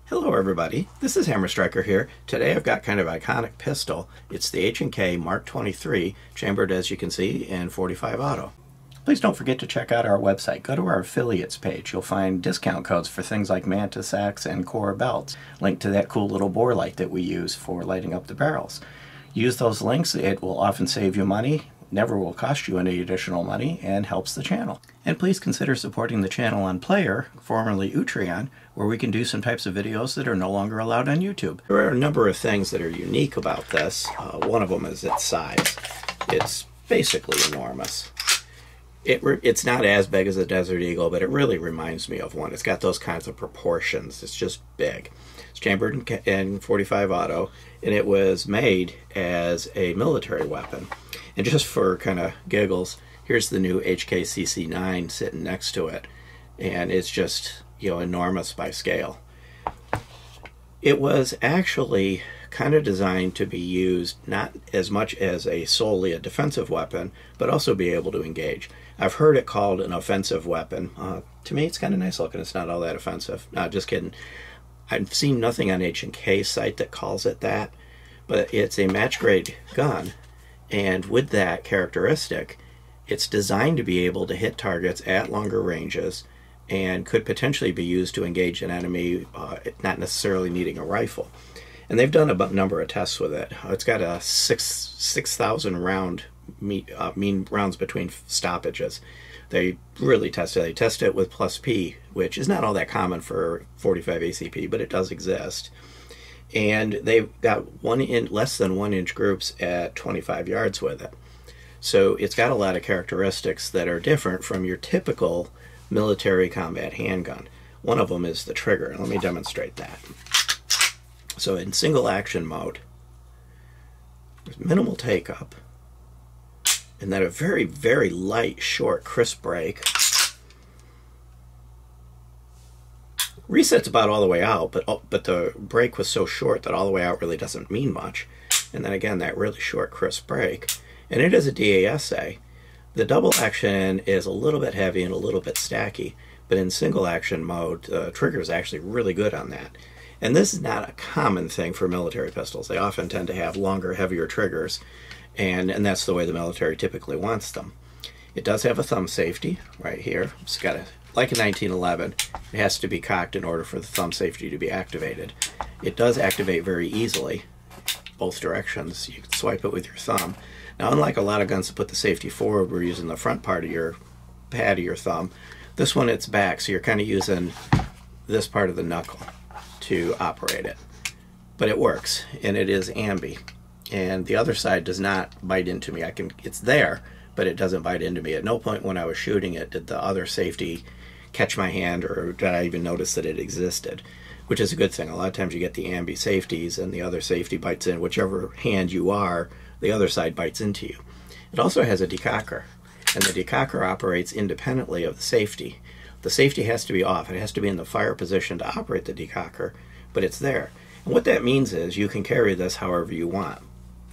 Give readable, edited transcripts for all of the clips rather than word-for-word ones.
Hello everybody, this is Hammer Striker here. Today I've got kind of an iconic pistol. It's the H&K Mark 23, chambered as you can see in .45 auto. Please don't forget to check out our website. Go to our affiliates page. You'll find discount codes for things like Mantis Axe and Core belts, linked to that cool little bore light that we use for lighting up the barrels. Use those links. It will often save you money, never will cost you any additional money, and helps the channel. And please consider supporting the channel on Player, formerly Utreon, where we can do some types of videos that are no longer allowed on YouTube. There are a number of things that are unique about this. One of them is its size. It's basically enormous. It's not as big as a Desert Eagle, but it really reminds me of one. It's got those kinds of proportions. It's just big. It's chambered in .45 auto, and it was made as a military weapon. And just for kind of giggles, here's the new HKCC9 sitting next to it, and it's just, you know, enormous by scale. It was actually kind of designed to be used not as much as solely a defensive weapon, but also be able to engage. I've heard it called an offensive weapon. To me, it's kind of nice looking. It's not all that offensive. No, just kidding. I've seen nothing on H&K's site that calls it that, but it's a match-grade gun, and with that characteristic, it's designed to be able to hit targets at longer ranges and could potentially be used to engage an enemy, not necessarily needing a rifle. And they've done a number of tests with it. It's got a 6,000 round mean rounds between stoppages. They really test it. They test it with plus P, which is not all that common for .45 ACP, but it does exist. And they've got less than 1 inch groups at 25 yards with it. So it's got a lot of characteristics that are different from your typical military combat handgun. One of them is the trigger. Let me demonstrate that. So in single action mode, there's minimal take up, and then a very, very light, short, crisp break. Resets about all the way out, but the break was so short that all the way out really doesn't mean much. And then again, that really short, crisp break. And it is a DASA. The double action is a little bit heavy and a little bit stacky, but in single action mode, the trigger is actually really good on that. And this is not a common thing for military pistols. They often tend to have longer, heavier triggers, and that's the way the military typically wants them. It does have a thumb safety right here. It's got a, like a 1911, it has to be cocked in order for the thumb safety to be activated. It does activate very easily, both directions. You can swipe it with your thumb. Now, unlike a lot of guns that put the safety forward, we're using the front part of your pad of your thumb. This one, it's back, so you're kind of using this part of the knuckle to operate it. But it works, and it is ambi. And the other side does not bite into me. It's there, but it doesn't bite into me. At no point when I was shooting it did the other safety catch my hand, or did I even notice that it existed, which is a good thing. A lot of times you get the ambi safeties and the other safety bites in. Whichever hand you are, the other side bites into you. It also has a decocker, and the decocker operates independently of the safety. The safety has to be off. It has to be in the fire position to operate the decocker, but it's there. And what that means is you can carry this however you want.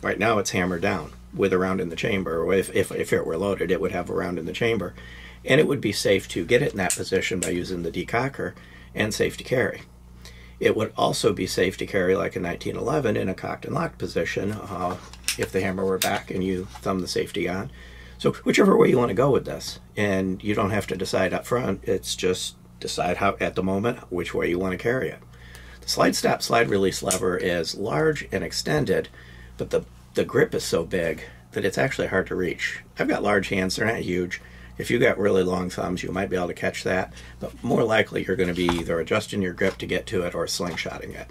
Right now it's hammered down with a round in the chamber, or if it were loaded, it would have a round in the chamber. And it would be safe to get it in that position by using the decocker, and safe to carry. It would also be safe to carry like a 1911 in a cocked and locked position if the hammer were back and you thumb the safety on. So whichever way you want to go with this, and you don't have to decide up front, it's just decide how at the moment which way you want to carry it. The slide stop slide release lever is large and extended, but the grip is so big that it's actually hard to reach. I've got large hands, they're not huge. If you've got really long thumbs, you might be able to catch that, but more likely you're going to be either adjusting your grip to get to it or slingshotting it.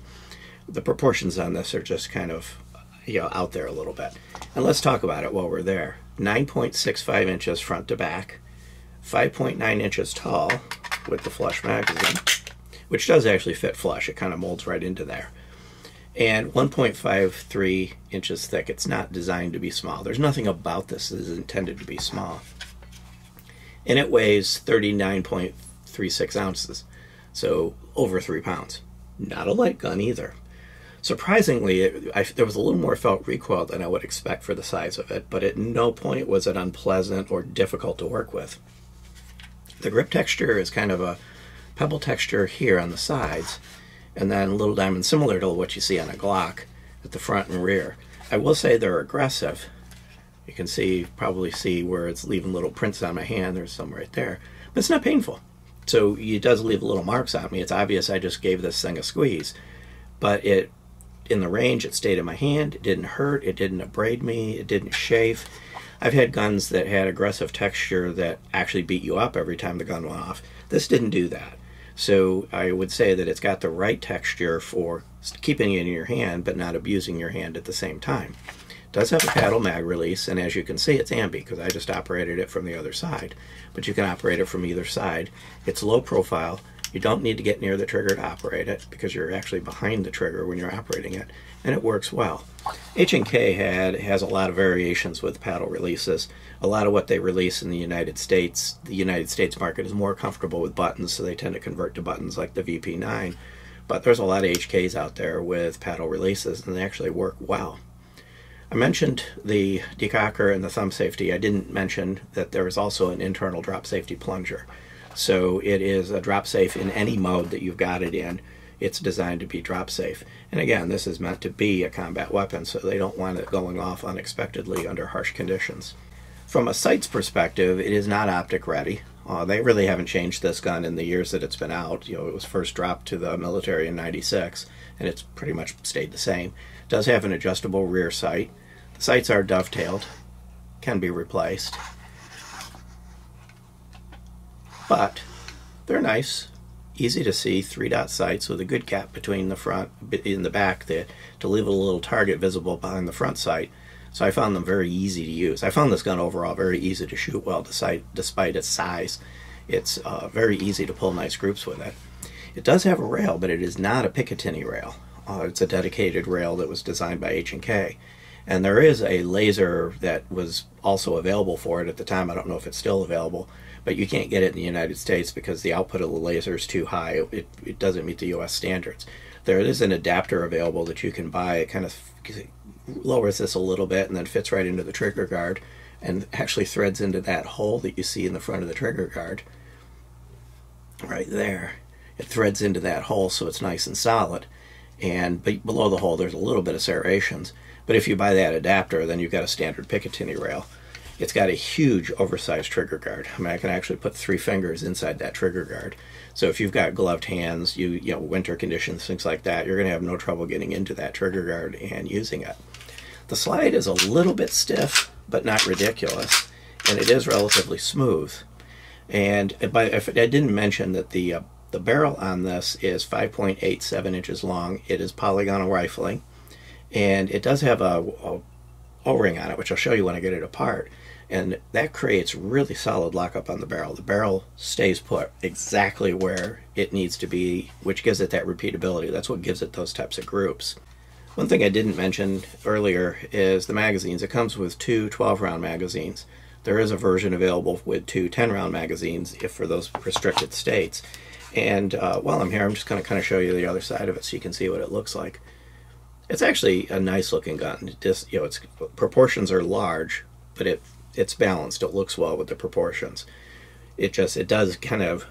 The proportions on this are just kind of, you know, out there a little bit. And let's talk about it while we're there. 9.65 inches front to back, 5.9 inches tall with the flush magazine, which does actually fit flush. It kind of molds right into there. And 1.53 inches thick. It's not designed to be small. There's nothing about this that is intended to be small. And it weighs 39.36 ounces, so over 3 pounds. Not a light gun either. Surprisingly, there was a little more felt recoil than I would expect for the size of it, but at no point was it unpleasant or difficult to work with. The grip texture is kind of a pebble texture here on the sides, and then little diamonds similar to what you see on a Glock at the front and rear. I will say they're aggressive. You can probably see where it's leaving little prints on my hand. There's some right there. But it's not painful. So it does leave little marks on me. It's obvious I just gave this thing a squeeze. But in the range, it stayed in my hand. It didn't hurt. It didn't abrade me. It didn't chafe. I've had guns that had aggressive texture that actually beat you up every time the gun went off. This didn't do that. So I would say that it's got the right texture for keeping it in your hand but not abusing your hand at the same time. It does have a paddle mag release, and as you can see, it's ambi because I just operated it from the other side. But you can operate it from either side. It's low profile. You don't need to get near the trigger to operate it because you're actually behind the trigger when you're operating it, and it works well. H&K has a lot of variations with paddle releases. A lot of what they release in the United States market is more comfortable with buttons, so they tend to convert to buttons like the VP9. But there's a lot of HKs out there with paddle releases, and they actually work well. I mentioned the decocker and the thumb safety. I didn't mention that there is also an internal drop safety plunger. So it is a drop safe in any mode that you've got it in. It's designed to be drop safe. And again, this is meant to be a combat weapon, so they don't want it going off unexpectedly under harsh conditions. From a sights perspective, it is not optic ready. They really haven't changed this gun in the years that it's been out. It was first dropped to the military in '96, and it's pretty much stayed the same. It does have an adjustable rear sight. The sights are dovetailed, can be replaced. But they're nice, easy to see, 3-dot sights with a good gap between the front and the back to leave a little target visible behind the front sight. So I found them very easy to use. I found this gun overall very easy to shoot well despite its size. It's very easy to pull nice groups with it. It does have a rail, but it is not a Picatinny rail. It's a dedicated rail that was designed by H&K. And there is a laser that was also available for it at the time. I don't know if it's still available, but you can't get it in the United States because the output of the laser is too high. It doesn't meet the US standards. There is an adapter available that you can buy. It kind of lowers this a little bit and then fits right into the trigger guard and actually threads into that hole that you see in the front of the trigger guard. Right there. It threads into that hole so it's nice and solid. And below the hole there's a little bit of serrations. But if you buy that adapter, then you've got a standard Picatinny rail. It's got a huge oversized trigger guard. I mean, I can actually put 3 fingers inside that trigger guard. So if you've got gloved hands, you know, winter conditions, things like that, you're going to have no trouble getting into that trigger guard and using it. The slide is a little bit stiff, but not ridiculous, and it is relatively smooth. And if I didn't mention that the barrel on this is 5.87 inches long. It is polygonal rifling, and it does have a O-ring on it, which I'll show you when I get it apart. And that creates really solid lockup on the barrel. The barrel stays put exactly where it needs to be, which gives it that repeatability. That's what gives it those types of groups. One thing I didn't mention earlier is the magazines. It comes with 2 12-round magazines. There is a version available with 2 10-round magazines if for those restricted states. And while I'm here, I'm just going to kind of show you the other side of it so you can see what it looks like. It's actually a nice looking gun. Its proportions are large, but it's balanced. It looks well with the proportions. It does kind of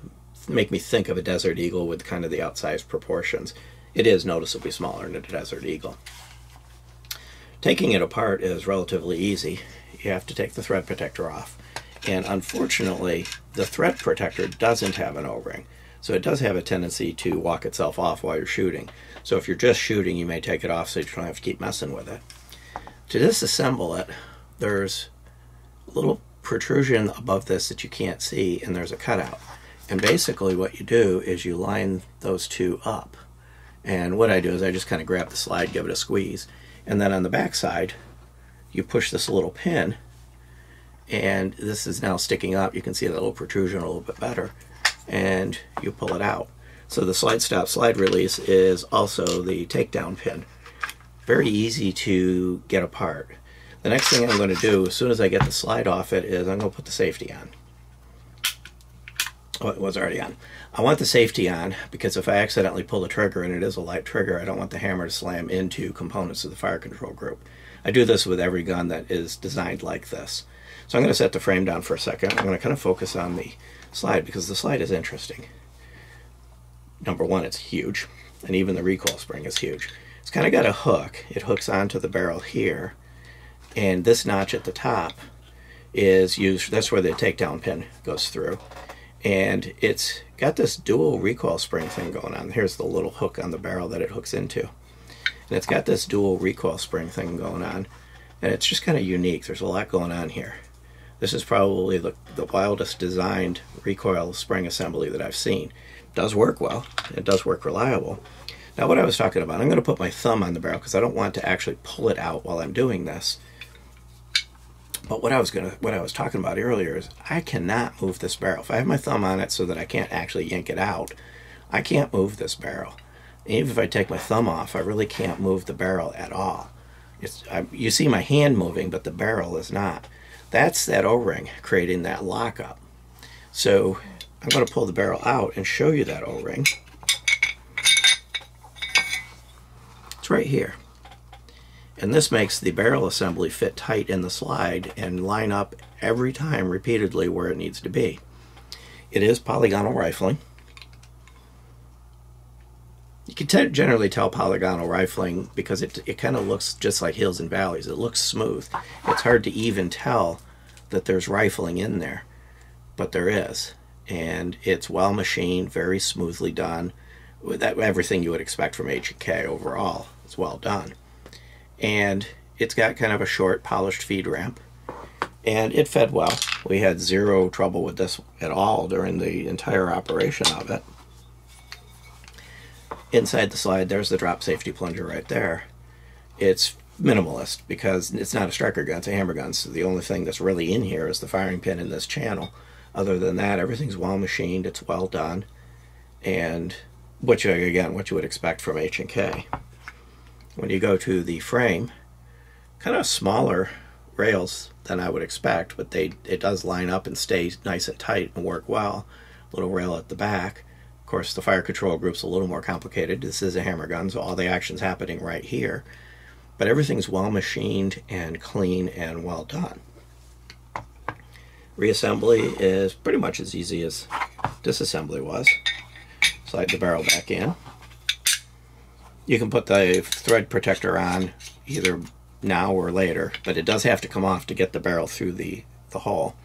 make me think of a Desert Eagle with kind of the outsized proportions. It is noticeably smaller than a Desert Eagle. Taking it apart is relatively easy. You have to take the thread protector off. And unfortunately, the thread protector doesn't have an O-ring. So it does have a tendency to walk itself off while you're shooting. So if you're just shooting, you may take it off so you don't have to keep messing with it. To disassemble it, there's a little protrusion above this that you can't see, and there's a cutout. And basically what you do is you line those 2 up. And what I do is I just kind of grab the slide, give it a squeeze, and then on the back side, you push this little pin, and this is now sticking up. You can see that little protrusion a little bit better, and you pull it out. So the slide stop slide release is also the takedown pin. Very easy to get apart. The next thing I'm going to do as soon as I get the slide off it is I'm going to put the safety on. Oh, it was already on. I want the safety on because if I accidentally pull the trigger and it is a light trigger, I don't want the hammer to slam into components of the fire control group. I do this with every gun that is designed like this. So I'm going to set the frame down for a second. I'm going to kind of focus on the slide because the slide is interesting. number one, it's huge, and even the recoil spring is huge. It's kind of got a hook. It hooks onto the barrel here, and this notch at the top is used, that's where the takedown pin goes through. And it's got this dual recoil spring thing going on. Here's the little hook on the barrel that it hooks into. And it's got this dual recoil spring thing going on. And it's just kind of unique. There's a lot going on here. This is probably the wildest designed recoil spring assembly that I've seen. It does work well. It does work reliable. Now what I was talking about, I'm going to put my thumb on the barrel because I don't want to actually pull it out while I'm doing this. But what I was talking about earlier is I cannot move this barrel. If I have my thumb on it so that I can't actually yank it out, I can't move this barrel. Even if I take my thumb off, I really can't move the barrel at all. You see my hand moving, but the barrel is not. That's that O-ring creating that lockup. So I'm going to pull the barrel out and show you that O-ring. It's right here. And this makes the barrel assembly fit tight in the slide and line up every time repeatedly where it needs to be. It is polygonal rifling. You can generally tell polygonal rifling because it kind of looks just like hills and valleys. It looks smooth. It's hard to even tell that there's rifling in there, but there is. And it's well machined, very smoothly done. With everything you would expect from H&K overall. It's well done. And it's got kind of a short polished feed ramp. And it fed well. We had zero trouble with this at all during the entire operation of it. Inside the slide, there's the drop safety plunger right there. It's minimalist because it's not a striker gun, it's a hammer gun. So the only thing that's really in here is the firing pin in this channel. Other than that, everything's well machined, it's well done. And which, again, what you would expect from H&K. When you go to the frame, kind of smaller rails than I would expect, but it does line up and stay nice and tight and work well. Little rail at the back. Of course, the fire control group's a little more complicated. This is a hammer gun, so all the action's happening right here. But everything's well machined and clean and well done. Reassembly is pretty much as easy as disassembly was. Slide the barrel back in. You can put the thread protector on either now or later, but it does have to come off to get the barrel through the hole.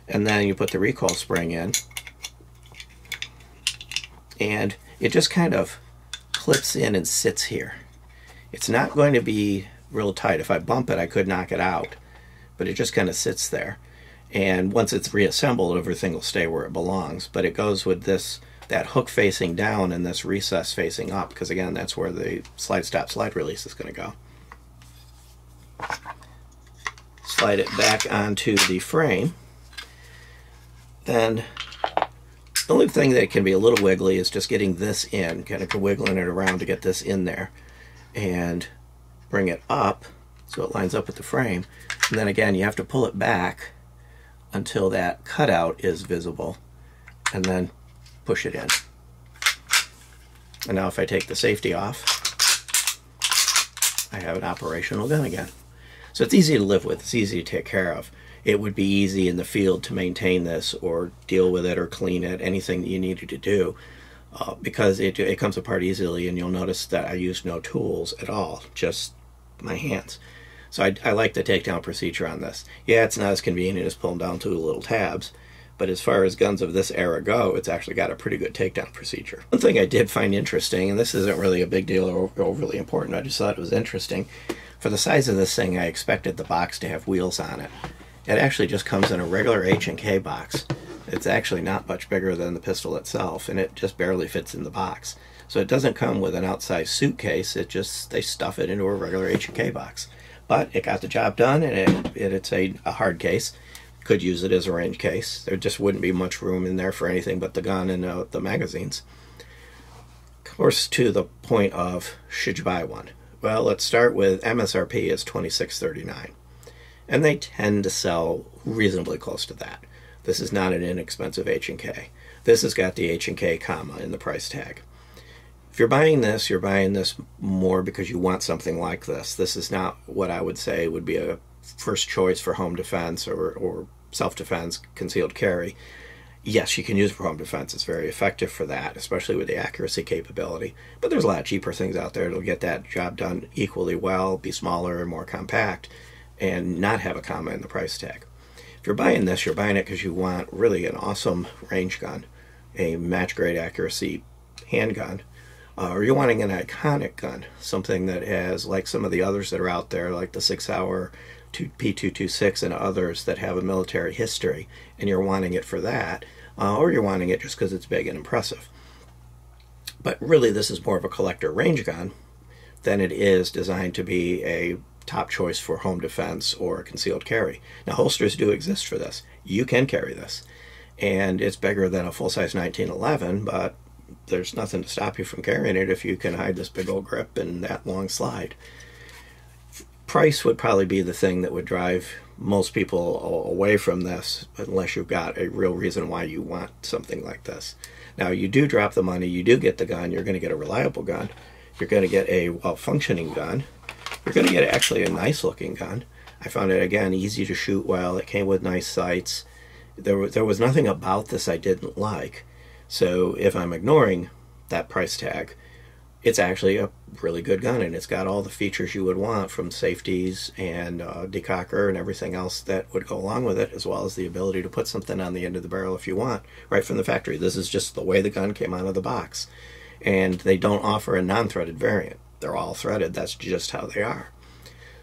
And then you put the recoil spring in, and it just kind of clips in and sits here. It's not going to be real tight. If I bump it, I could knock it out, but it just kind of sits there. And once it's reassembled, everything will stay where it belongs. But it goes with that hook facing down and this recess facing up, because again, that's where the slide stop slide release is going to go. Slide it back onto the frame. Then the only thing that can be a little wiggly is just getting this in, kind of wiggling it around to get this in there and bring it up so it lines up with the frame. And then again, you have to pull it back until that cutout is visible and then push it in. And now if I take the safety off, I have an operational gun again. So it's easy to live with, it's easy to take care of. It would be easy in the field to maintain this or deal with it or clean it, anything that you needed to do, because it comes apart easily, and you'll notice that I used no tools at all, just my hands. So I like the takedown procedure on this. Yeah, it's not as convenient as pulling down two little tabs, but as far as guns of this era go, it's actually got a pretty good takedown procedure. One thing I did find interesting, and this isn't really a big deal or overly important, I just thought it was interesting. For the size of this thing, I expected the box to have wheels on it. It actually just comes in a regular H&K box. It's actually not much bigger than the pistol itself, and it just barely fits in the box. So it doesn't come with an outside suitcase, they stuff it into a regular H&K box. But it got the job done, and it's a hard case. Could use it as a range case. There just wouldn't be much room in there for anything but the gun and the magazines. Of course, to the point of, should you buy one? Well, let's start with MSRP is $26.39. And they tend to sell reasonably close to that. This is not an inexpensive H&K. This has got the H&K comma in the price tag. If you're buying this more because you want something like this. This is not what I would say would be a first choice for home defense or self-defense, concealed carry. Yes, you can use it for home defense. It's very effective for that, especially with the accuracy capability. But there's a lot of cheaper things out there that'll get that job done equally well, be smaller and more compact, and not have a comma in the price tag. If you're buying this, you're buying it because you want really an awesome range gun, a match-grade accuracy handgun, or you're wanting an iconic gun, something that has, like some of the others that are out there, like the 6 Hour P226 and others that have a military history, and you're wanting it for that, or you're wanting it just because it's big and impressive. But really, this is more of a collector range gun than it is designed to be a top choice for home defense or concealed carry. Now, holsters do exist for this. You can carry this, and it's bigger than a full-size 1911, but there's nothing to stop you from carrying it if you can hide this big old grip and that long slide. Price would probably be the thing that would drive most people away from this, unless you've got a real reason why you want something like this. Now, you do drop the money, you do get the gun, you're going to get a reliable gun, you're going to get a well-functioning gun, you're going to get actually a nice-looking gun. I found it, again, easy to shoot well, it came with nice sights. There was nothing about this I didn't like, so if I'm ignoring that price tag, it's actually a really good gun, and it's got all the features you would want, from safeties and decocker and everything else that would go along with it, as well as the ability to put something on the end of the barrel if you want, right from the factory. This is just the way the gun came out of the box. And they don't offer a non-threaded variant. They're all threaded. That's just how they are.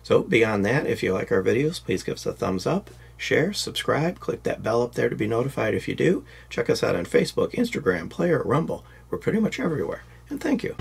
So beyond that, if you like our videos, please give us a thumbs up, share, subscribe, click that bell up there to be notified if you do. Check us out on Facebook, Instagram, Player, Rumble. We're pretty much everywhere. And thank you.